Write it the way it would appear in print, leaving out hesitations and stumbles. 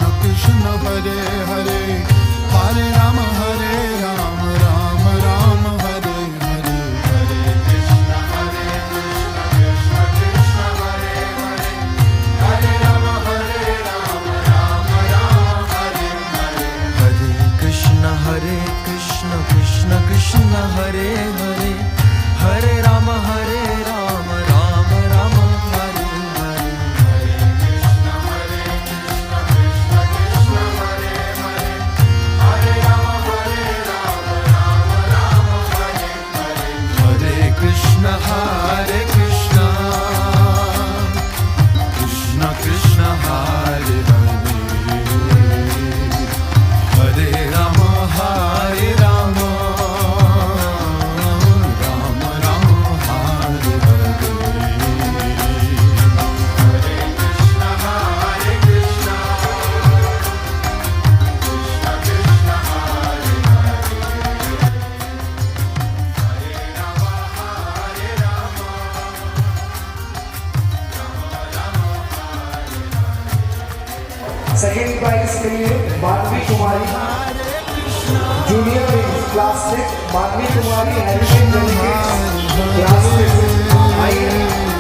कृष्ण हरे हरे, हरे राम राम राम हरे हरे, हरे कृष्ण कृष्ण कृष्ण हरे हरे, हरे राम राम राम हरे हरे, हरे कृष्ण कृष्ण कृष्ण हरे हरे, हरे राम राम राम हरे हरे, हरे कृष्ण कृष्ण कृष्ण हरे हरे, हरे राम राम हरे हरे, हरे कृष्ण कृष्ण कृष्ण हरे हरे, हरे राम राम राम हरे हरे, हरे कृष्ण कृष्ण कृष्ण हरे हरे, हरे Ram second prize के लिए मानवी कुमारी जूनियर विंग क्लास 6, मानवी कुमारी हेरिटेज डेलीगेट्स क्लास 6 आइए।